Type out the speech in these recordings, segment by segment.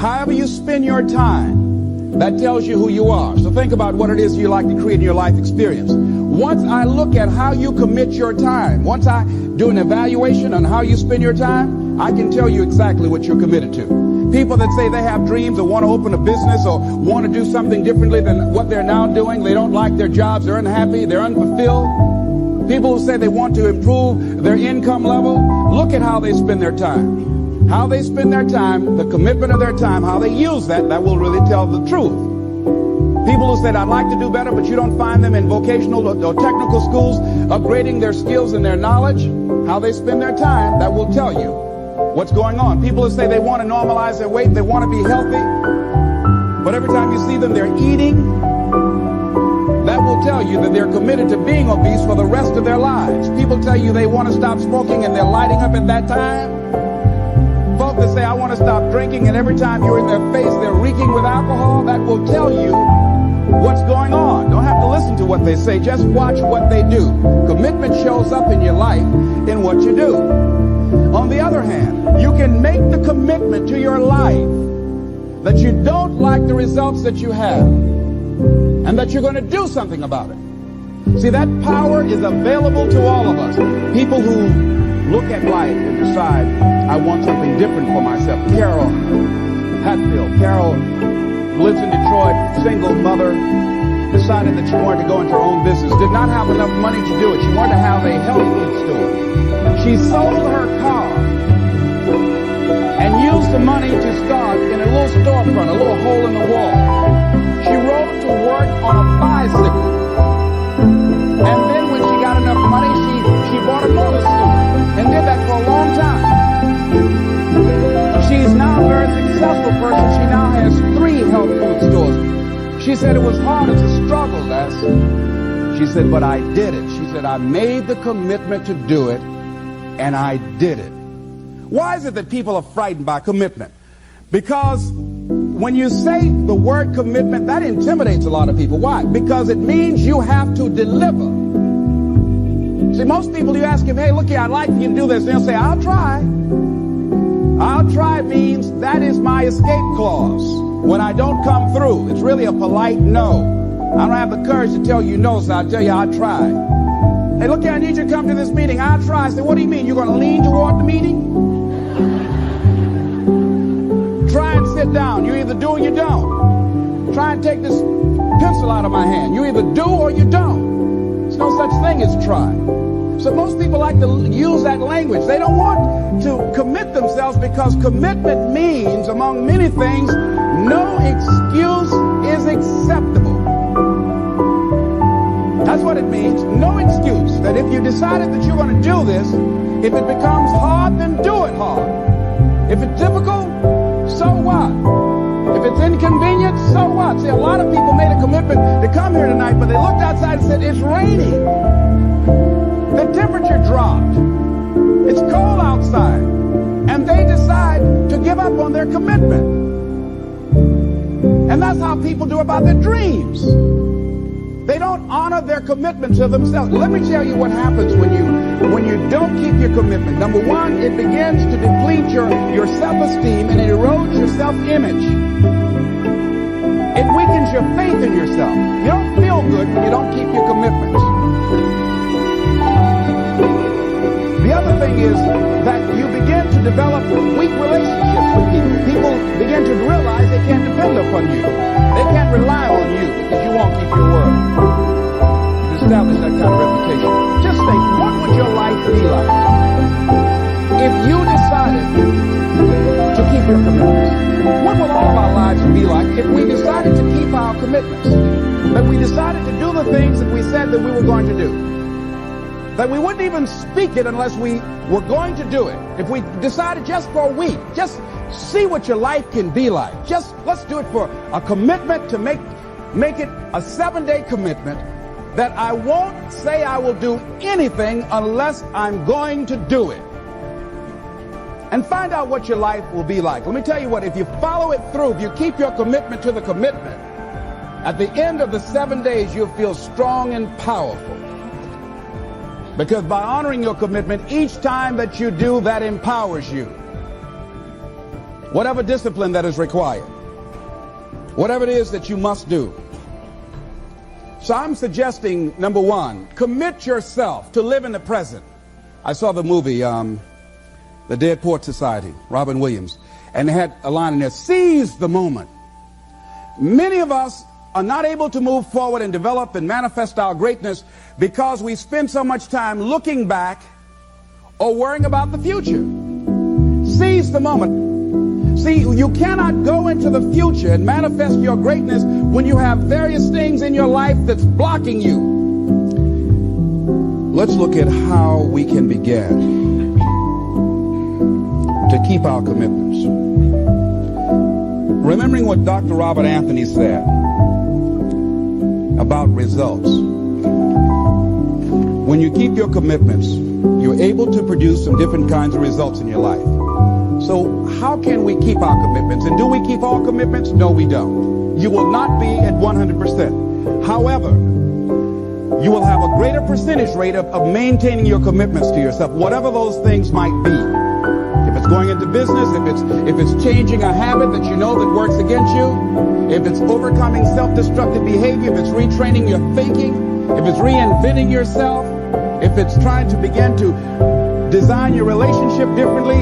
However you spend your time, that tells you who you are. So think about what it is you like to create in your life experience. Once I look at how you commit your time, once I do an evaluation on how you spend your time, I can tell you exactly what you're committed to. People that say they have dreams or want to open a business or want to do something differently than what they're now doing, they don't like their jobs, they're unhappy, they're unfulfilled. People who say they want to improve their income level, look at how they spend their time. How they spend their time, the commitment of their time, how they use that will really tell the truth. People who said, I'd like to do better, but you don't find them in vocational or technical schools upgrading their skills and their knowledge, how they spend their time, that will tell you what's going on. People who say they want to normalize their weight, they want to be healthy, but every time you see them, they're eating, that will tell you that they're committed to being obese for the rest of their lives. People tell you they want to stop smoking and they're lighting up at that time. Folk that say, I want to stop drinking, and every time you're in their face, they're reeking with alcohol, that will tell you what's going on. Don't have to listen to what they say, just watch what they do. Commitment shows up in your life in what you do. On the other hand, you can make the commitment to your life that you don't like the results that you have and that you're going to do something about it. See, that power is available to all of us. People who look at life and decide, I want something different for myself. Carol Hatfield. Carol lives in Detroit, single mother, decided that she wanted to go into her own business, did not have enough money to do it. She wanted to have a health food store. She sold her car and used the money to start in a little storefront, a little hole in the wall. She rode to work on a bicycle. And then when she got enough money, she bought a motor scooter and did that for a long time. She's now a very successful person. She now has 3 health food stores. She said it was hard, it's a struggle, Les. She said, but I did it. She said, I made the commitment to do it, and I did it. Why is it that people are frightened by commitment? Because when you say the word commitment, that intimidates a lot of people. Why? Because it means you have to deliver. See, most people, you ask them, hey, look here, I'd like you to do this. They'll say, I'll try. I'll try means that is my escape clause. When I don't come through, it's really a polite no. I don't have the courage to tell you no, so I'll tell you I'll try. Hey, look here, I need you to come to this meeting. I'll try. I say, what do you mean? You're going to lean toward the meeting? Try and sit down. You either do or you don't. Try and take this pencil out of my hand. You either do or you don't. There's no such thing as try. So most people like to use that language. They don't want to commit themselves because commitment means, among many things, no excuse is acceptable. That's what it means. No excuse. That if you decided that you're going to do this, if it becomes hard, then do it hard. If it's difficult, so what? If it's inconvenient, so what? See, a lot of people made a commitment to come here tonight, but they looked outside and said, it's raining. The temperature dropped. It's cold outside. And they decide to give up on their commitment. And that's how people do about their dreams. They don't honor their commitment to themselves. Let me tell you what happens when you don't keep your commitment. Number one, it begins to deplete your self-esteem and it erodes your self-image. It weakens your faith in yourself. You don't feel good when you don't keep your commitments. The other thing is that you begin to develop weak relationships with people. People begin to realize they can't depend upon you. They can't rely on you because you won't keep your word. You've established that kind of reputation. Just think, what would your life be like if you decided to keep your commitments? What would all of our lives be like if we decided to keep our commitments? That we decided to do the things that we said that we were going to do. That we wouldn't even speak it unless we were going to do it. If we decided just for a week, just see what your life can be like. Just let's do it for a commitment to make it a 7-day commitment that I won't say I will do anything unless I'm going to do it. And find out what your life will be like. Let me tell you what, if you follow it through, if you keep your commitment to the commitment, at the end of the 7 days, you'll feel strong and powerful. Because by honoring your commitment, each time that you do, that empowers you. whatever discipline that is required, whatever it is that you must do. So I'm suggesting, number one, commit yourself to live in the present. I saw the movie, The Dead Poets Society, Robin Williams, and they had a line in there, seize the moment. Many of us are not able to move forward and develop and manifest our greatness because we spend so much time looking back or worrying about the future. Seize the moment. See, you cannot go into the future and manifest your greatness when you have various things in your life that's blocking you. Let's look at how we can begin to keep our commitments. Remembering what Dr. Robert Anthony said about results. When you keep your commitments, you're able to produce some different kinds of results in your life. So how can we keep our commitments? And do we keep all commitments? No, we don't. You will not be at 100%. However, you will have a greater percentage rate of maintaining your commitments to yourself, whatever those things might be. If it's going into business, if it's changing a habit that you know that works against you, if it's overcoming self-destructive behavior, if it's retraining your thinking, if it's reinventing yourself, if it's trying to begin to design your relationship differently,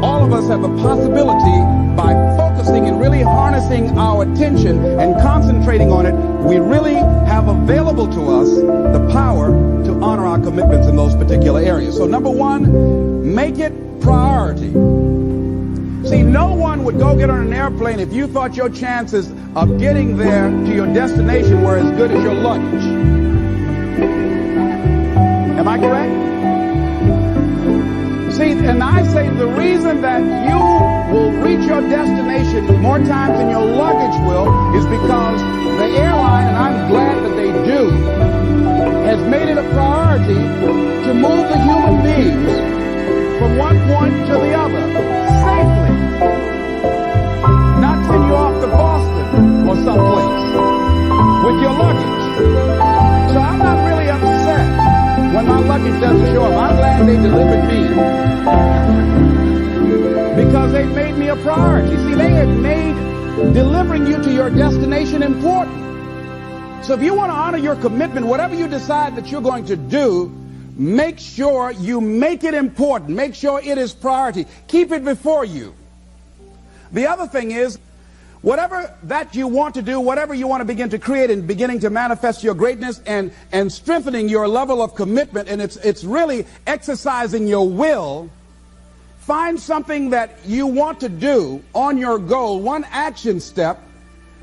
all of us have a possibility by focusing and really harnessing our attention and concentrating on it. We really have available to us the power to honor our commitments in those particular areas. So number one, make it priority. See, no one would go get on an airplane if you thought your chances of getting there to your destination were as good as your luggage. Am I correct? See, and I say the reason that you will reach your destination more times than your luggage will is because the airline, and I'm glad that they do, has made it a priority to move the human beings from one point to the other safely, not send you off to Boston or someplace with your luggage. So I'm not really upset when my luggage doesn't show up. I'm glad they delivered me because they made me a priority. See, they had made delivering you to your destination important. So if you want to honor your commitment, whatever you decide that you're going to do, make sure you make it important. Make sure it is priority. Keep it before you. The other thing is, whatever that you want to do, whatever you want to begin to create and beginning to manifest your greatness and strengthening your level of commitment, and it's really exercising your will, find something that you want to do on your goal, one action step,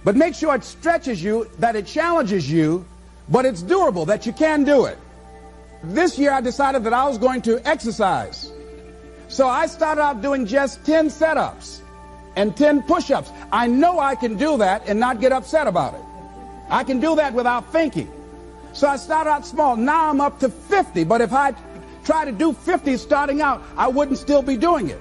but make sure it stretches you, that it challenges you, but it's doable, that you can do it. This year I decided that I was going to exercise. So I started out doing just 10 setups and 10 push-ups. I know I can do that and not get upset about it. I can do that without thinking. So I started out small. Now I'm up to 50. But if I try to do 50 starting out, I wouldn't still be doing it.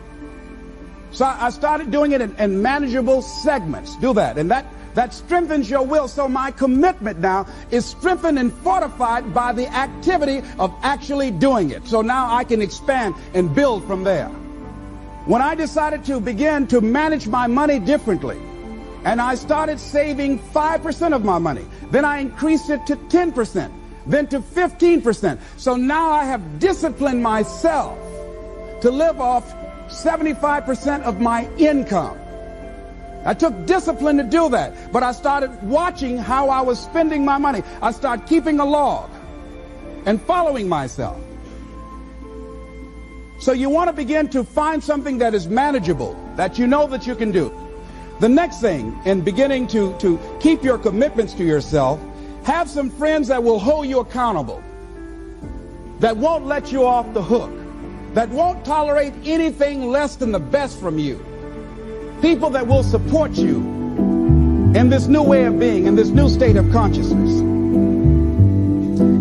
So I started doing it in manageable segments. Do that. And that strengthens your will. So my commitment now is strengthened and fortified by the activity of actually doing it. So now I can expand and build from there. When I decided to begin to manage my money differently, and I started saving 5% of my money, then I increased it to 10%, then to 15%. So now I have disciplined myself to live off 75% of my income. I took discipline to do that, but I started watching how I was spending my money. I started keeping a log and following myself. So you want to begin to find something that is manageable, that you know that you can do. The next thing, in beginning to keep your commitments to yourself, have some friends that will hold you accountable, that won't let you off the hook, that won't tolerate anything less than the best from you. People that will support you in this new way of being, in this new state of consciousness.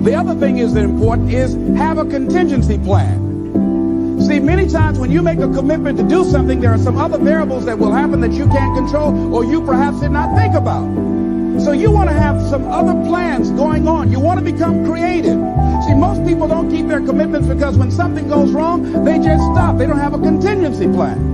The other thing is important is have a contingency plan. See, many times when you make a commitment to do something, there are some other variables that will happen that you can't control or you perhaps did not think about. So you want to have some other plans going on. You want to become creative. See, most people don't keep their commitments because when something goes wrong, they just stop. They don't have a contingency plan.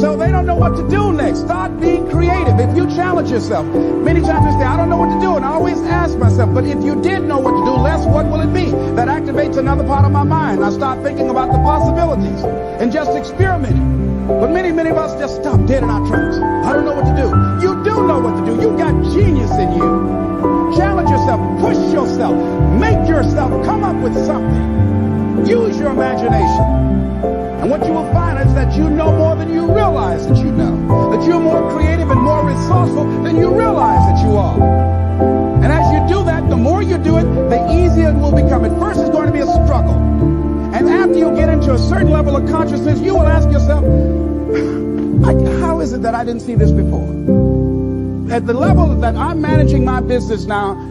So they don't know what to do next. Start being creative. If you challenge yourself, many times you say, I don't know what to do. And I always ask myself, but if you did know what to do, Les, what will it be? That activates another part of my mind. I start thinking about the possibilities and just experimenting. But many of us just stop dead in our tracks. I don't know what to do. You do know what to do. You got genius in you. Challenge yourself. Push yourself. Make yourself come up with something. Use your imagination. And what you will find is that you know more than you realize that you know. That you're more creative and more resourceful than you realize that you are. And as you do that, the more you do it, the easier it will become. At first, it's going to be a struggle. And after you get into a certain level of consciousness, you will ask yourself, how is it that I didn't see this before? At the level that I'm managing my business now,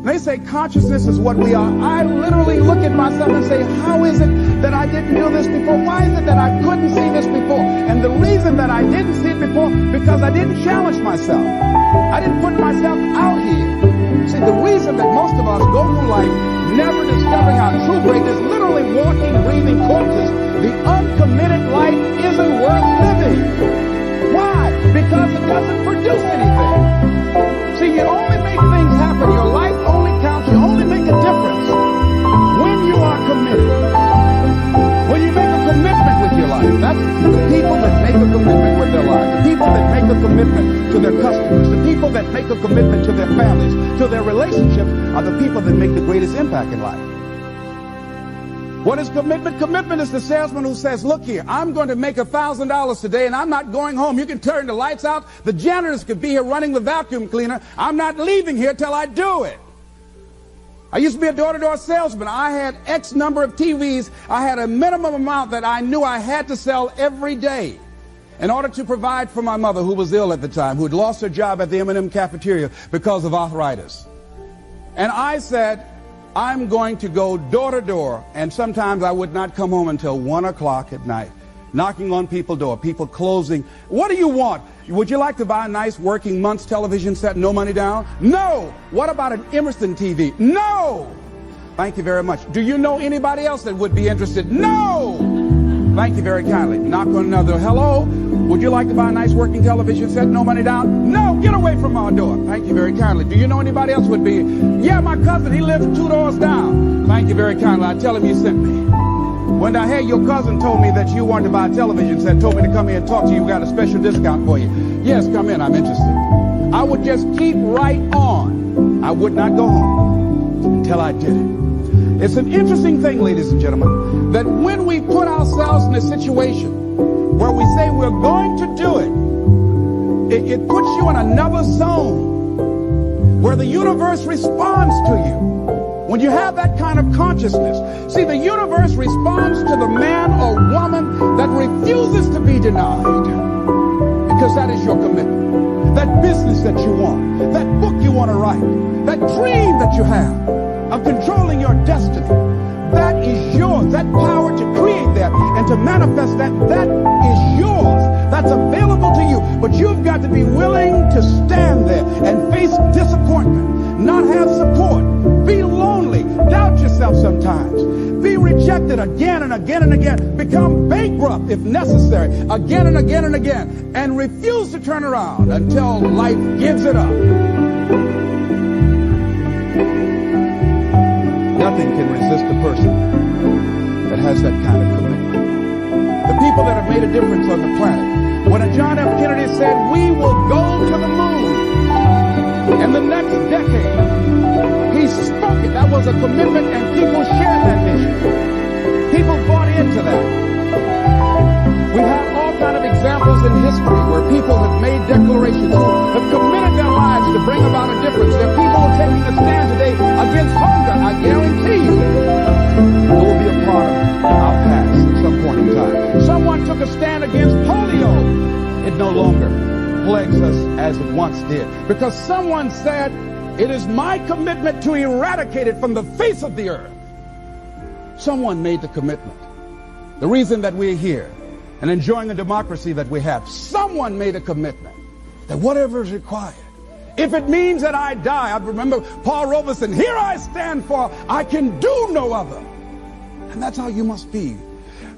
they say consciousness is what we are. I literally look at myself and say, how is it that I didn't do this before? Why is it that I couldn't see this before? And the reason that I didn't see it before, because I didn't challenge myself. I didn't put myself out here. See, the reason that most of us go through life never discovering our true greatness, literally walking, breathing corpses, the uncommitted life isn't worth living. Why? Because it doesn't produce anything. See, you only make things happen. Your life only counts. You only make a difference when you are committed. When you make a commitment with your life. That's the people that make a commitment with their life. The people that make a commitment to their customers. The people that make a commitment to their families, to their relationships, are the people that make the greatest impact in life. What is commitment? Commitment is the salesman who says, look here, I'm going to make $1,000 today and I'm not going home. You can turn the lights out. The janitors could be here running the vacuum cleaner. I'm not leaving here till I do it. I used to be a door-to-door salesman. I had X number of TVs. I had a minimum amount that I knew I had to sell every day in order to provide for my mother, who was ill at the time, who had lost her job at the M&M cafeteria because of arthritis. And I said, I'm going to go door to door, and sometimes I would not come home until 1 o'clock at night, knocking on people's door, people closing. What do you want? Would you like to buy a nice working month's television set, no money down? No. What about an Emerson TV? No. Thank you very much. Do you know anybody else that would be interested? No. Thank you very kindly. Knock on another. Hello. Would you like to buy a nice working television set, no money down? No. Get away from our door. Thank you very kindly. Do you know anybody else would be? Yeah, my cousin. He lives 2 doors down. Thank you very kindly. I tell him you sent me. When I heard your cousin told me that you wanted to buy a television set, told me to come here and talk to you, we got a special discount for you. Yes, come in, I'm interested. I would just keep right on. I would not go home until I did it. It's an interesting thing, ladies and gentlemen, that when we put ourselves in a situation where we say we're going to do it, it puts you in another zone where the universe responds to you. When you have that kind of consciousness, see, the universe responds to the man or woman that refuses to be denied, because that is your commitment. That business that you want, that book you want to write, that dream that you have of controlling your destiny, that is yours. That power to create that and to manifest that, that is yours. That's available to you. But you've got to be willing to stand there and face disappointment, not have support, be lonely, doubt yourself sometimes, be rejected again and again and again, become bankrupt if necessary, again and again and again, and refuse to turn around until life gives it up. Nothing can resist a person that has that kind of commitment. The people that have made a difference on the planet. When John F. Kennedy said, we will go to the moon in the next decade, he spoke it. That was a commitment, and people shared that vision. People bought into that. We've had all kind of examples in history where people have made declarations, who have committed their lives to bring about a difference. There are people who are taking a stand today against hunger. I guarantee you it will be a part of our past at some point in time. Someone took a stand against polio. It no longer plagues us as it once did, because someone said, it is my commitment to eradicate it from the face of the earth. Someone made the commitment. The reason that we're here and enjoying the democracy that we have, someone made a commitment that whatever is required, if it means that I die. I remember Paul Robeson, here I stand, for I can do no other. And that's how you must be.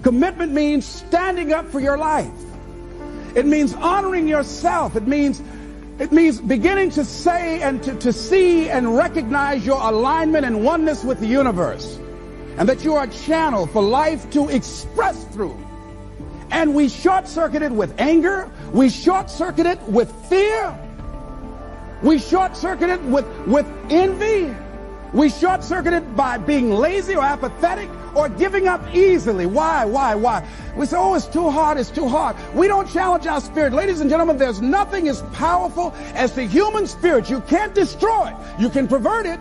Commitment means standing up for your life. It means honoring yourself. It means beginning to say and to see and recognize your alignment and oneness with the universe, and that you are a channel for life to express through. And we short-circuit it with anger. We short-circuit it with fear. We short-circuit it with envy. We short-circuit it by being lazy or apathetic or giving up easily. Why? We say, oh, it's too hard, it's too hard. We don't challenge our spirit. Ladies and gentlemen, there's nothing as powerful as the human spirit. You can't destroy it. You can pervert it,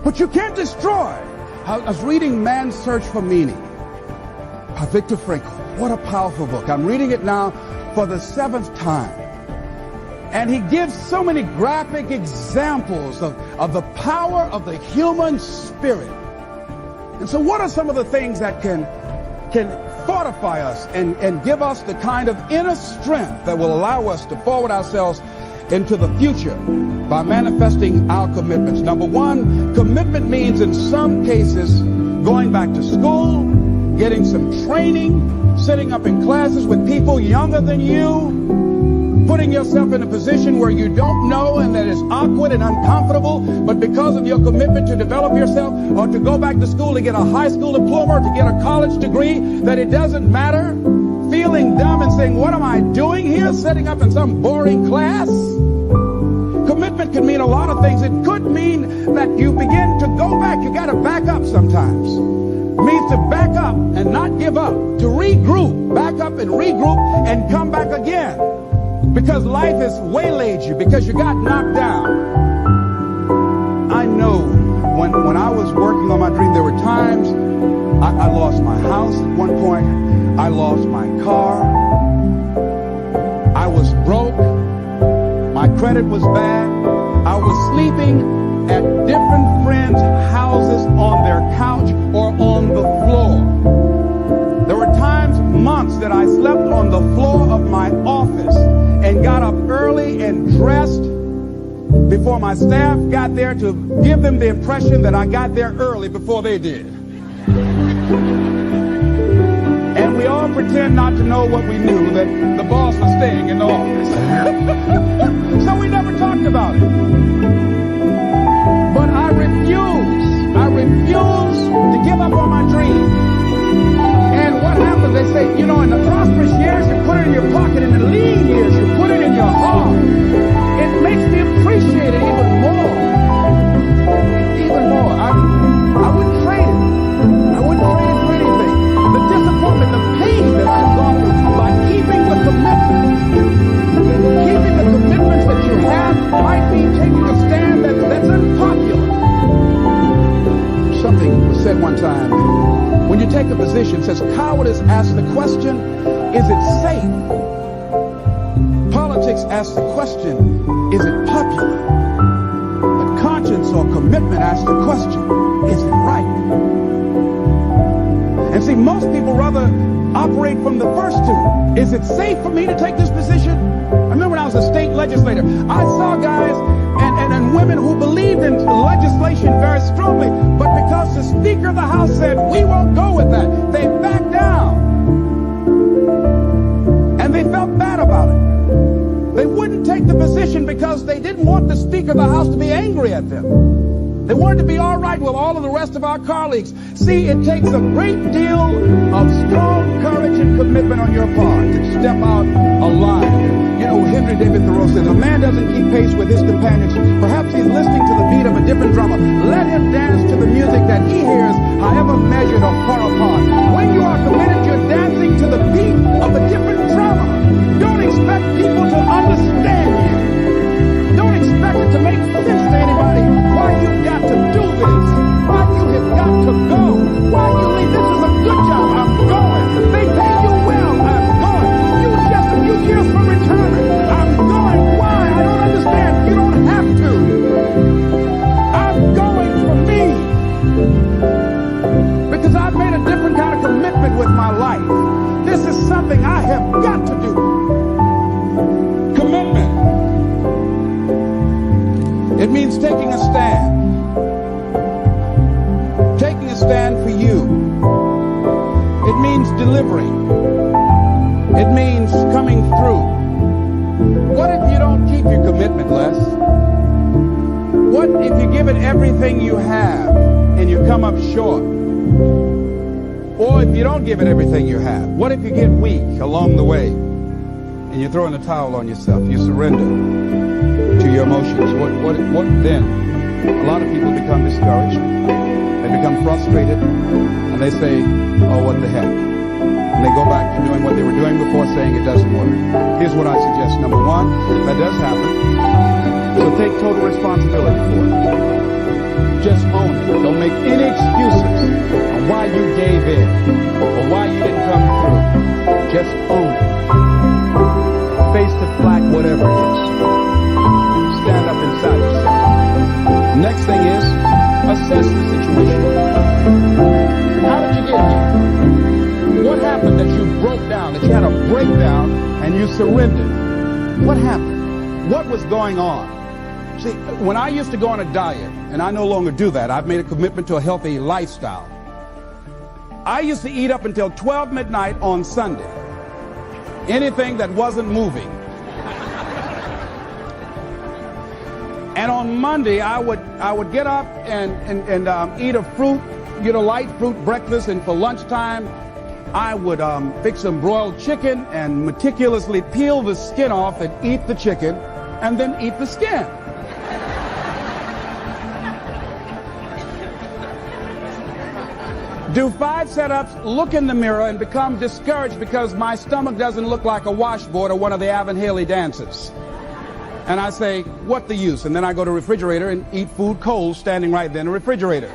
but you can't destroy it. I was reading Man's Search for Meaning by Viktor Frankl. What a powerful book. I'm reading it now for the 7th time. And he gives so many graphic examples of the power of the human spirit. And so what are some of the things that can fortify us and give us the kind of inner strength that will allow us to forward ourselves into the future by manifesting our commitments? Number one, commitment means in some cases going back to school, getting some training, sitting up in classes with people younger than you, putting yourself in a position where you don't know and that is awkward and uncomfortable, but because of your commitment to develop yourself, or to go back to school to get a high school diploma or to get a college degree, that it doesn't matter, feeling dumb and saying, what am I doing here, setting up in some boring class? Commitment can mean a lot of things. It could mean that you begin to go back. You got to back up sometimes. It means to back up and not give up, to regroup, back up and regroup and come back again. Because life has waylaid you, because you got knocked down. I know when I was working on my dream, there were times I lost my house at one point. I lost my car. I was broke. My credit was bad. I was sleeping at different friends' houses on their couch or on the floor. There were times, months, that I slept on the floor of my office and got up early and dressed before my staff got there to give them the impression that I got there early before they did. And we all pretend not to know what we knew, that the boss was staying in the office. So we never talked about it. But I refuse to give up on my dream. And what happens, they say, you know, in the prosperous years, you put it in your pocket. In the lean years, you put it in your heart. It makes me appreciate it even more. Even more. I wouldn't trade it. I wouldn't trade it for anything. The disappointment, the pain that I've gone through by keeping the commitments. Keeping the commitments that you have might be taking a stand that's unpopular. Something was said one time. When you take a position, it says, cowardice asks the question, is it safe? Politics asks the question, is it popular? But conscience or commitment asks the question, is it right? And see, most people rather operate from the first two. Is it safe for me to take this position? I remember when I was a state legislator, I saw guys and women who believed in legislation very strongly, but because the Speaker of the House said, we won't go with that, they backed down. And they felt bad about it. They wouldn't take the position because they didn't want the Speaker of the House to be angry at them. They wanted to be all right with all of the rest of our colleagues. See, it takes a great deal of strong courage and commitment on your part to step out a line. You know, Henry David Thoreau says, a man doesn't keep pace with his companions. Perhaps he's listening to the beat of a different drummer. Let him dance to the music that he hears, however measured or far apart. When you are committed, you're dancing to the beat of a different drummer. Don't expect people to understand you. Don't expect it to make sense to anybody why you've got to do this, why you have got to go, why you leave. This is a good job. I'm going. They pay you well. I'm going. You just a few years from retirement. I'm going. Why? I don't understand. You don't have to. I'm going for me. Because I've made a different kind of commitment with my life. This is something I have got to do. Commitment. It means taking a stand. Taking a stand for you. It means delivering. It means coming through. everything you have and you come up short? Or if you don't give it everything you have, what if you get weak along the way and you throw in the towel on yourself? You surrender to your emotions. What then? A lot of people become discouraged. They become frustrated, and they say, oh, what the heck? And they go back to doing what they were doing before, saying it doesn't work. Here's what I suggest. Number one, that does happen. So take total responsibility for it. Just own it. Don't make any excuses on why you gave in or why you didn't come through. Just own it. Face the fact, whatever it is. Stand up inside yourself. Next thing is, assess the situation. How did you get here? What happened that you broke down, that you had a breakdown and you surrendered? What happened? What was going on? See, when I used to go on a diet, and I no longer do that, I've made a commitment to a healthy lifestyle. I used to eat up until 12 midnight on Sunday. Anything that wasn't moving. And on Monday, I would get up and eat a fruit, get a light fruit breakfast, and for lunchtime, I would fix some broiled chicken and meticulously peel the skin off and eat the chicken, and then eat the skin. Do 5 setups, look in the mirror, and become discouraged because my stomach doesn't look like a washboard or one of the Avon Haley dances. And I say, what the use? And then I go to the refrigerator and eat food cold standing right there in the refrigerator.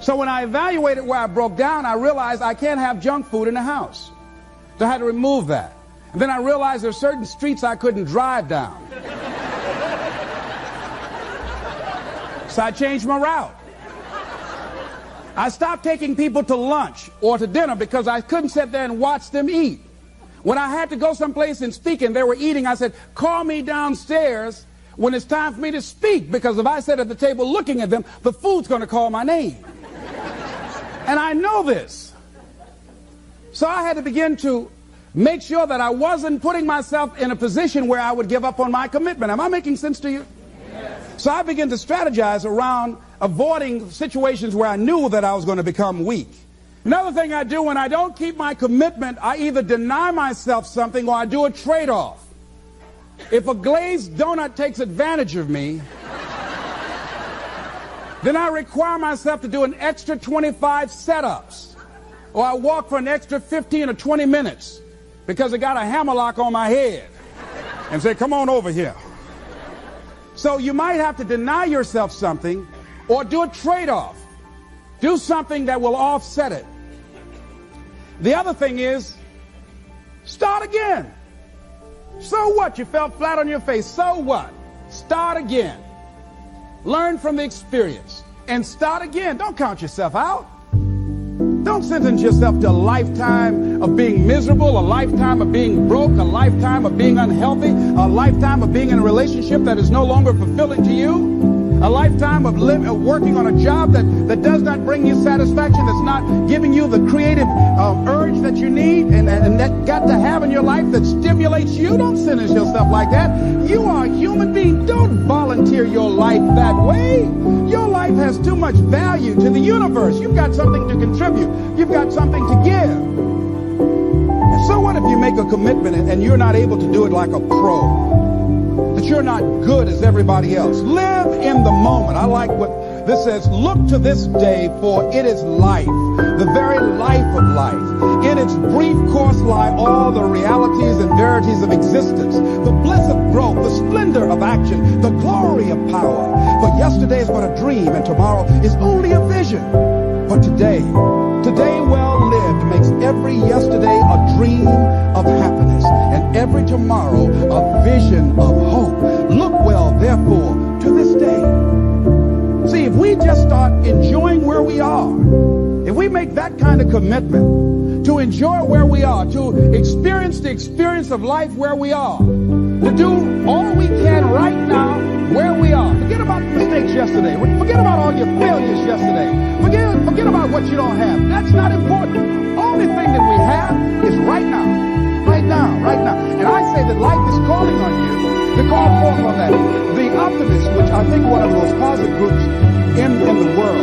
So when I evaluated where I broke down, I realized I can't have junk food in the house. So I had to remove that. And then I realized there are certain streets I couldn't drive down. So I changed my route. I stopped taking people to lunch or to dinner because I couldn't sit there and watch them eat. When I had to go someplace and speak and they were eating, I said, call me downstairs when it's time for me to speak, because if I sit at the table looking at them, the food's going to call my name. And I know this. So I had to begin to make sure that I wasn't putting myself in a position where I would give up on my commitment. Am I making sense to you? Yes. So I began to strategize around avoiding situations where I knew that I was going to become weak. Another thing I do when I don't keep my commitment, I either deny myself something or I do a trade-off. If a glazed donut takes advantage of me, then I require myself to do an extra 25 setups. Or I walk for an extra 15 or 20 minutes because I got a hammerlock on my head and say, come on over here. So you might have to deny yourself something or do a trade-off. Do something that will offset it. The other thing is, start again. So what? You fell flat on your face. So what? Start again. Learn from the experience and start again. Don't count yourself out. Don't sentence yourself to a lifetime of being miserable, a lifetime of being broke, a lifetime of being unhealthy, a lifetime of being in a relationship that is no longer fulfilling to you. A lifetime of working on a job that does not bring you satisfaction, that's not giving you the creative urge that you need and that got to have in your life that stimulates you. Don't sentence yourself like that. You are a human being. Don't volunteer your life that way. Your life has too much value to the universe. You've got something to contribute. You've got something to give. And so what if you make a commitment and you're not able to do it like a pro? That you're not good as everybody else. Live in the moment. I like what this says. Look to this day, for it is life, the very life of life. In its brief course lie all the realities and verities of existence, the bliss of growth, the splendor of action, the glory of power. For yesterday is but a dream, and tomorrow is only a vision. But today well lived makes every yesterday a dream of happiness, and every tomorrow a vision of hope. Look well, therefore, to this day. See, if we just start enjoying where we are, if we make that kind of commitment to enjoy where we are, to experience the experience of life where we are, to do all we can right now where we are. Forget about the mistakes yesterday. Forget about all your failures yesterday. Forget about what you don't have. That's not important. Only thing that we have is right now. Right now, right now. And I say that life is calling on you to call forth on that. The optimists, which I think one of the most positive groups in the world,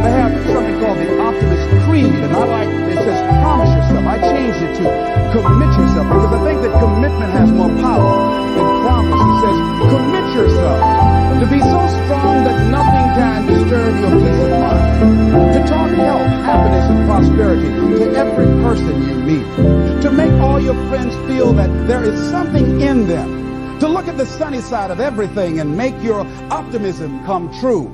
they have something called the Optimist Creed, and I like, it says promise yourself. I changed it to commit yourself, because I think that commitment has more power than promise. It says commit yourself to be so strong that nothing can disturb your peace of mind, to talk health, happiness, and prosperity to every person you meet, to make all your friends feel that there is something in them, to look at the sunny side of everything and make your optimism come true,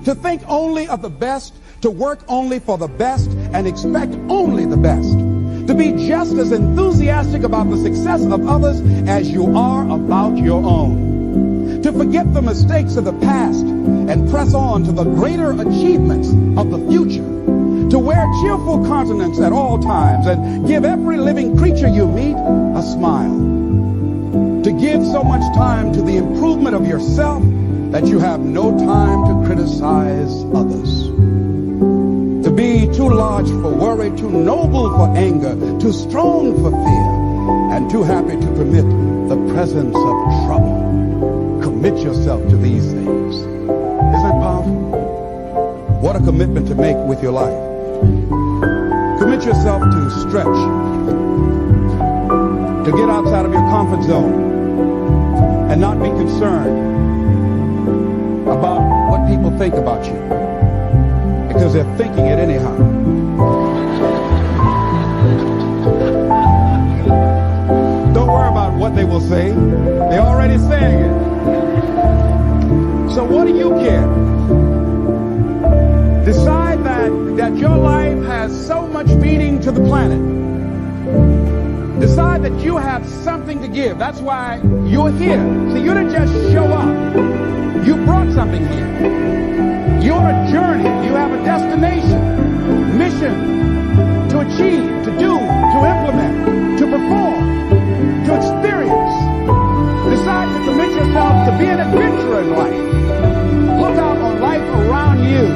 to think only of the best, to work only for the best, and expect only the best, to be just as enthusiastic about the success of others as you are about your own, to forget the mistakes of the past and press on to the greater achievements of the future, to wear cheerful countenance at all times and give every living creature you meet a smile, to give so much time to the improvement of yourself that you have no time to criticize others, to be too large for worry, too noble for anger, too strong for fear, and too happy to permit the presence of trouble. Commit yourself to these things. Isn't that powerful? What a commitment to make with your life. Commit yourself to stretch, to get outside of your comfort zone and not be concerned about what people think about you, because they're thinking it anyhow. Don't worry about what they will say. They're already saying it. So what do you care? Decide that your life has so much meaning to the planet. Decide that you have something to give. That's why you're here. See, you didn't just show up. You brought something here. You're a journey. You have a destination, mission to achieve, to do, to implement, to perform, to experience. Decide to commit yourself to be an adventurer in life. Look out on life around you.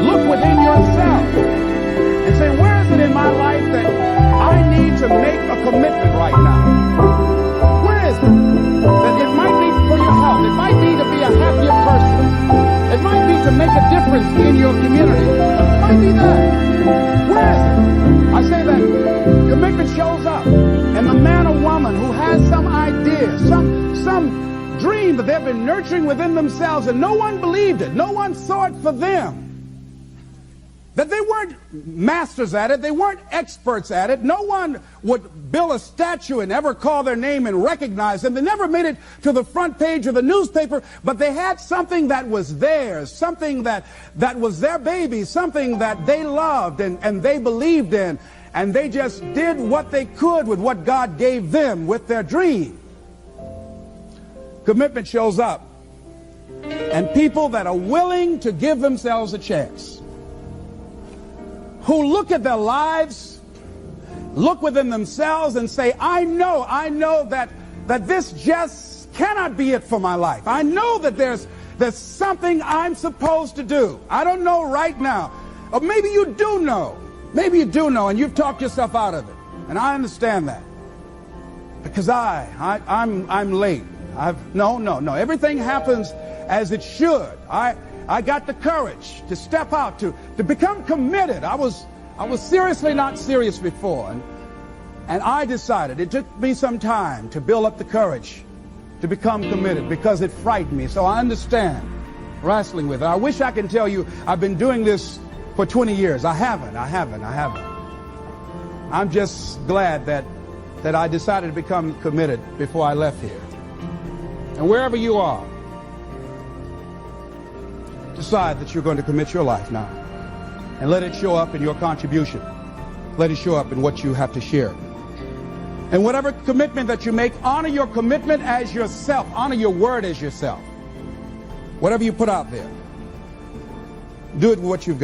Look within yourself and say, where is it in my life that I need to make a commitment right now? Where is it? That it might be for your health. It might be to be a happier person. It might be to make a difference in your community. It might be that. Where is it? I say that commitment shows up. And the man or woman who has some idea, some dream that they've been nurturing within themselves, and no one believed it, no one saw it for them, that they weren't masters at it, they weren't experts at it, no one would build a statue and ever call their name and recognize them, they never made it to the front page of the newspaper, but they had something that was theirs, something that was their baby, something that they loved and they believed in, and they just did what they could with what God gave them with their dream. Commitment shows up, and people that are willing to give themselves a chance, who look at their lives, look within themselves and say, I know that this just cannot be it for my life. I know that there's something I'm supposed to do. I don't know right now. Or maybe you do know. Maybe you do know and you've talked yourself out of it. And I understand that. Because I'm late. No. Everything happens as it should. I got the courage to step out, to become committed. I was seriously not serious before. And I decided, it took me some time to build up the courage to become committed because it frightened me. So I understand wrestling with it. I wish I could tell you I've been doing this for 20 years. I haven't. I'm just glad that I decided to become committed before I left here. And wherever you are, decide that you're going to commit your life now. And let it show up in your contribution. Let it show up in what you have to share. And whatever commitment that you make, honor your commitment as yourself. Honor your word as yourself. Whatever you put out there, do it with what you've got.